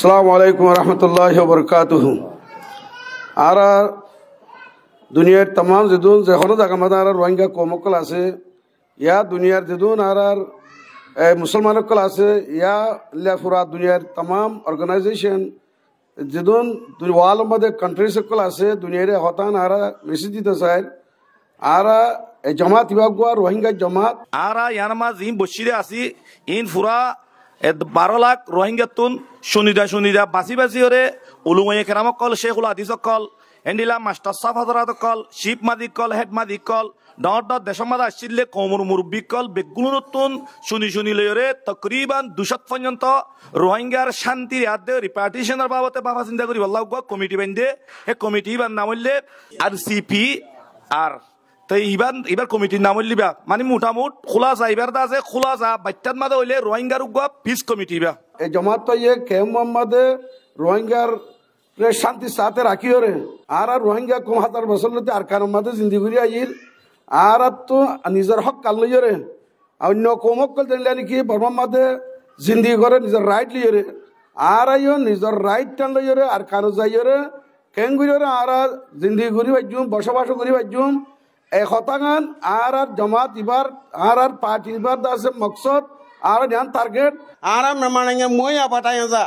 আসসালামু আলাইকুম রহমতুল্লাহ বরকাতুহ। আর দুনিয়ার तमाम যেদুন যেখানে জায়গা মধ্যে আর রোহিঙ্গা কমকল আছে ইয়া দুনিয়ার যেদুন আর মুসলমানকল আছে ইয়া পুরা দুনিয়ার तमाम অর্গানাইজেশন যেদুন ওয়ার্ল্ড মধ্যে কান্ট্রিজ সকল আছে দুনিয়ার হতান আর মেসেজ দিতে চায় আর জমাত বিভাগ রোহিঙ্গা জমাত আর ইয়ানমা জিম বসিরে আসি ইন পুরা 12 লাখ রোহিঙ্গা তুন শুনিদা বাসি ওরে উলুমায়ে কেরামক কল শেখুল হাদিস কল এন্ডিলা মাস্টার সাফ হযরত কল শিপ মাদিক কল হেড মাদিক কল ডট দেশমাদা আসিলে কমর মুরব্বি কল বেগুনুতুন শুনি লয়রে তকরিবান 200 পর্যন্ত রোহিঙ্গার শান্তির আদে রিপার্টিশনের বাবতে বাবা চিন্তা করি আল্লাহ কমিটি বান্ধে হে কমিটি বান নাম হইলে আরসিপি আর তাই এবার কমিটির নাম হইলিবা মানে মোটামুট খোলাসা এবার আছে খোলাসা বাচ্চার মাঝে হইলে রোহিঙ্গার পিস কমিটি বা এই জমাত তো ইয়ে কেম মোহাম্মদে রোহিঙ্গার শান্তি সাথে রাখিও রে আর রোহিঙ্গা কম হাজার বছর লতে আর কারণ মাঝে জিন্দিগি আইল আর তো নিজের হক কাল লইও রে অন্য কমক কল জানলে নাকি বর্মার মাঝে জিন্দিগি করে নিজের রাইট লইও রে আর আইও নিজের রাইট টান লইও রে আর কারো যাইও রে কেন করিও রে আর জিন্দিগি করি বাজুম বসবাস করি বাজুম এক হতাগান আর জমাত ইবার আর পার্টি ইবার আছে মকসদ আর ধ্যান টার্গেট আর মেমানাঙ্গে মই আপাটাই যা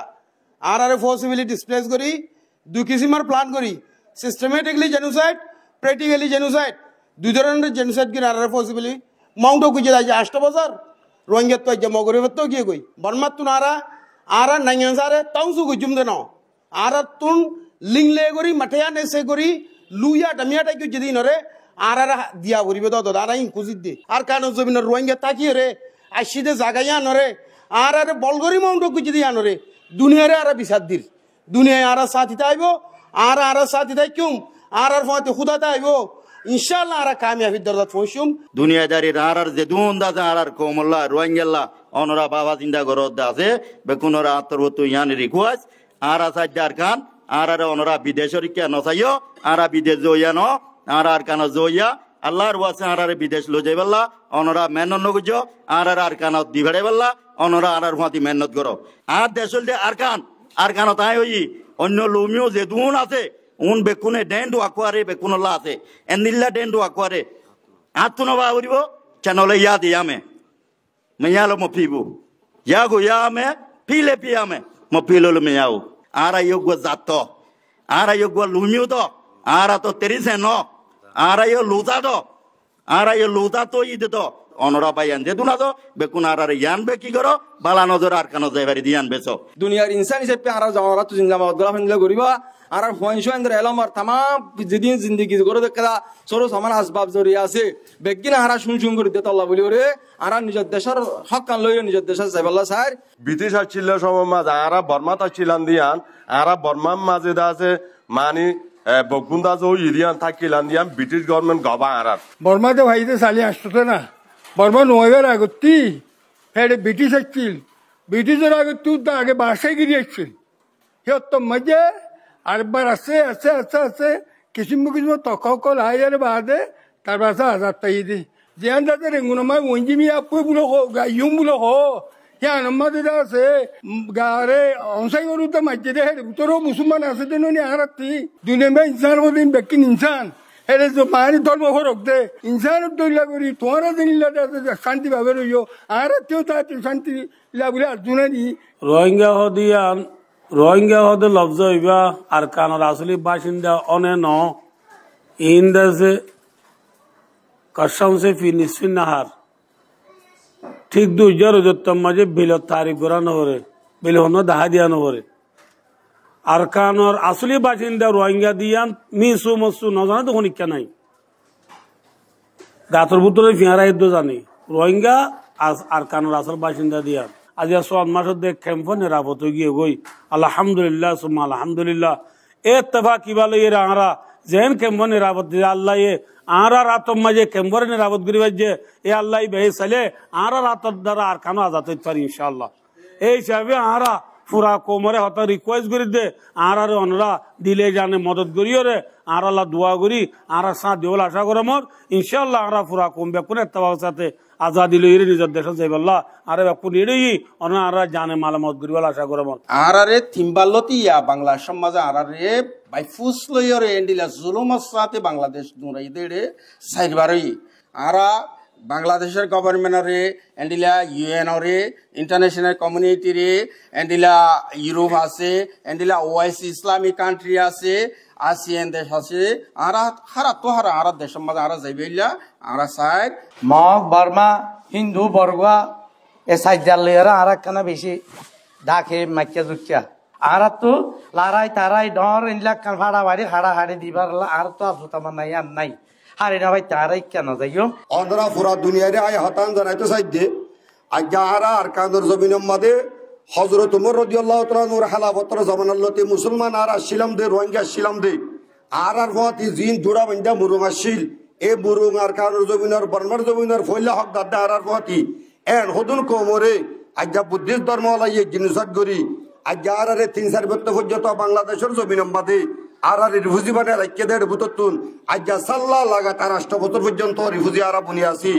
আর ফর্সিবিলি ডিসপ্লেস করি দুই কিসিমার প্ল্যান করি সিস্টেমেটিকলি জেনোসাইড প্র্যাকটিক্যালি জেনোসাইড দুই ধরনের জেনোসাইড কি আর ফর্সিবিলি মাউন্টও কুজে যায় 8 বছর রোহিঙ্গা তো যে মগরিবত তো গিয়ে কই বর্মাত তুন আর নাঙ্গাসারে তাউসু গুজুম দেন আর তুন লিংলে করি মাঠেয়া নেসে করি লুইয়া ডামিয়াটা কি যদি নরে আর দিয়া ভরিবে দাদা ইনকুজিত দে আর কান জমিন রোহিঙ্গা তাকিয়ে রে আসিদে জাগাইয়া নরে আর বলগরি মাউন্ট কুচি দিয়া নরে দুনিয়ারে আর বিচার দিল দুনিয়ায় আর সাথিতে আইব আর সাথিতে কিউম আর ফাতে খুদাতে আইব ইনশাআল্লাহ আর কামিয়াবি দরজাত পৌঁছুম দুনিয়াদারি আর যে দুন দাদা আর কোমল্লা রোহিঙ্গা অনরা বাবা চিন্তা করত আছে বেকুনরা আত্মরত ইয়ানি রিকোয়াস আর সাজ্জার খান আর অনরা বিদেশরি কে নসাইও আর বিদেশ জইয়া ন আর কান জইয়া আল্লাহর ওয়াসে আর বিদেশ লো যাইবাল্লা অনরা মেহনত নগুজো আর কান দিভাড়ে বাল্লা অনরা আর ফাতি মেহনত করো আর দেশল দে আর কান তাই হই অন্য লোমিও যে দুন আছে উন বেকুনে ডেন্ডু আকোয়ারে বেকুনলা আছে এন্দিল্লা ডেন্ডু আকোয়ারে আতুনো বাউরিবো চ্যানেলে ইয়া দিয়ামে মেয়ালো মফিবু ইয়াগো ইয়ামে ফিলে পিয়ামে মফিলো মেয়াও আর আয়োগ জাতো আর আয়োগ লুমিও তো আর তো তেরিসে ন আর আয়ো লুতা তো ইদে তো অনরা পাইয়ান যে দুনা তো বেকুন আর ইয়ান বে কি করো বালা নজর আর কানো যাইবারি দিয়ান বেছো দুনিয়ার ইনসান হিসেবে আর জামারা তো জিন্দাবাদ গলা ফেলে করিবা আর ফয়নশোয়েন্দ্র এলামার তামাম যেদিন জিন্দিগি করে দেখা সরো সমান আসবাব জড়িয়ে আছে বেগিন হারা শুন করে দিতে আল্লাহ বলি ওরে আর নিজের দেশের হক কান লই নিজের দেশের যাইবাল্লা স্যার ব্রিটিশ আসছিল সময় মাঝে আর বর্মা আসছিলাম দিয়ান আর বর্মার মাঝে আছে মানে বকুন্দা যে ইরিয়ান থাকিলাম দিয়ান ব্রিটিশ গভর্নমেন্ট গবা আর বর্মাতে ভাইতে চালি আসতো না বর্মা নয়বার আগতি হ্যাঁ ব্রিটিশ আসছিল ব্রিটিশের আগে তুই তো আগে বাসায় গিয়ে আসছিল সিহঁত মজে আরেকবার আছে কিসিম তকল হাইয়ারে বাদে তার বাসা হাজার তাই দি যেন যাতে রেঙ্গুনমায় ওঞ্জিমি আপু বলো ইউম বলো হ হ্যাঁ আমাদের আছে গারে অংশাই গরু তো মাঝে দে উত্তরও মুসলমান আছে দেন হারাতি দুনিয়া ইনসান মধ্যে ব্যক্তি ইনসান হেরে মায়ের ধর্ম ফরক দে ইনসানের দৈলা করি তোমার দিল্লা শান্তি ভাবে রইও আর তেও তার শান্তি বলে আর্জুনা দি রোহিঙ্গা হদে লফজ হইবা আর কানর আসলি বাসিন্দা অনে ন ইন্দাসে কসমসে ফি নিসফিন নাহার ঠিক 2000 মাঝে বিলত তারিখ করানো হরে বিল হনো দাহা দিয়ানো হরে আর কানর আসলি বাসিন্দা রোহিঙ্গা দিয়ান মিসু মসু নজানে তো হনিকা নাই গাতর ভিতরে ফিয়ারা ইদ্দ জানি রোহিঙ্গা আর কানর আসল বাসিন্দা দিয়ান আজ 7 মাসের দেখ ক্যাম্প নিরাপদ গিয়ে গই আলহামদুলিল্লাহ সুম্মা আলহামদুলিল্লাহ এত্তেফাক কিবালে এর আরা যেন ক্যাম্প নিরাপদ দিয়ে আল্লাহ আর রাতম মাঝে ক্যাম্পরে নিরাপদ করি বাজে এ আল্লাহ বেহে চালে আর রাতর দ্বারা আর কানো আজাদ হইতে পারি ইনশাআল্লাহ এই হিসাবে আরা পুরা কোমরে হত রিকোয়েস্ট করে দে আর অনরা দিলে জানে মদত করিও রে আর আল্লাহ দোয়া করি আর সাথ দেওয়াল আশা করে মোর ইনশাআল্লাহ আর পুরা কম বেকুন এত্তেফাক সাথে আজাদি লইরে নিজের দেশত যাই বললা আরে বাপু নিড়েই অনা আর জানে মালামত করিবার আশা করব আরারে থিম্বালতি ইয়া বাংলা সমাজে আরারে বাইফুস লইরে এন্ডিলা জুলুমের সাথে বাংলাদেশ নুরাই দেড়ে সাইরবারই আরা বাংলাদেশের গভর্নমেন্টরে এন্ডিলা ইউএনরে ইন্টারন্যাশনাল কমিউনিটি রে এন্ডিলা ইউরোপ আছে এন্ডিলা ওআইসি ইসলামিক কান্ট্রি আছে আসিয়ান দেশ আছে আরা হারা তো হারা আরা দেশের মাঝে আরা যাইবেইলা আরা সাইড মগ বর্মা হিন্দু বর্গা এ সাইজার লেয়ারা আর একখানা বেশি ডাকে মাইকা জুকিয়া আর তো লারাই তারাই ডর ইনলা কান ভাড়া বাড়ি হাড়া হাড়ি দিবার আর তো আজুতামা নাই আর নাই হারে না ভাই তারাই কেন যাইও অনরা পুরা দুনিয়ারে আয় হতান জানাইতে চাইতে আজ্ঞা আরা আর কান্দর জমিনের মাঝে হজরত উমর রাদিয়াল্লাহু তাআলা নূর হালাফতর জামানাল্লতে মুসলমান আর আসছিলাম দে রোহিঙ্গা আসছিলাম দে আর হওয়াতি জিন জোড়া বান্ধা মুরুং আসছিল এ মুরুং আর কান্দর জমিনের বর্মার জমিনের ফইলা হক দাদা আর হওয়াতি এন হদুন কোমরে আজ্ঞা বুদ্ধিস্ট ধর্ম হলাই জিনিসত গরি আজ্ঞা আর 3-4 বছর পর্যন্ত বাংলাদেশের জমিনের মাঝে আর রিফুজি বানায় রাখিয়ে দেয় বুততুন আজ্ঞা সাল্লা লাগাতার 8 বছর পর্যন্ত রিফুজি আরা বুনি আসি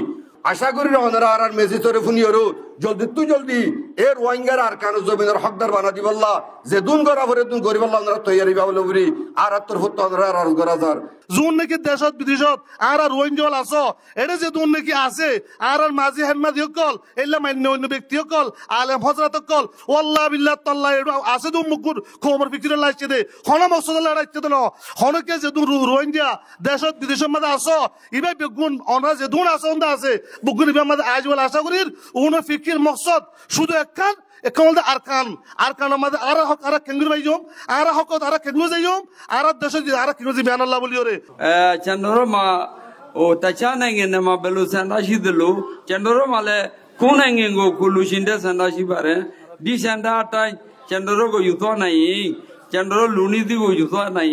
আশা করি ওনারা আর মেসি তোরে ফুনিয়রো জলদি তু জলদি এ রোহিঙ্গার আর কানো জমিনের হকদার বানা দিবল্লা যে দুন গরা ভরে দুন গরিবল্লা ওনারা তৈরি বাবল বুড়ি আর তোর ফুট ওনারা আর গরা যার জুন নাকি দেশত বিদেশত আর রোহিঙ্গল আছো এটা যে দুন নাকি আছে আর মাঝি হেনমাদি হকল এলা মান্য অন্য ব্যক্তি হকল আলেম হজরত হকল ওয়াল্লাহ বিল্লাহ তাল্লাহ আছে দু মুকুর খবর বিক্রি লাইছে দে হন মকসদ লড়াইছে তো হনকে যে দুন রোহিঙ্গা দেশত বিদেশের মধ্যে আছো ইবে বেগুন অনরা যে দুন আছে ওন্দা আছে বুগুন ইবে মধ্যে আজ বল আশা করি উনার ফিকির মকসদ শুধু একখান এখন আরকান আমাদের আর হক আর কেঙ্গুর বাইজম আর হক আর কেঙ্গুর যাইম আর দেশ আর কেঙ্গুর বিয়ান আল্লাহ বলিও রে চন্দ্রমা ও তাচা নাঙ্গে নামা বেলু সান্দাশি দিলু চন্দ্রমালে কোন নাঙ্গে গো কুলু সিন্দে সান্দাশি পারে দি সান্দা টাই চন্দ্র গো ইউতো নাই চন্দ্র লুনি দি গো ইউতো নাই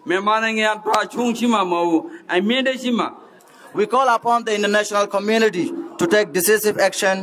মেমানাঙ্গে আত্রা ছুংছিমা মাউ I মেডেছিমা We call upon the international community to take decisive action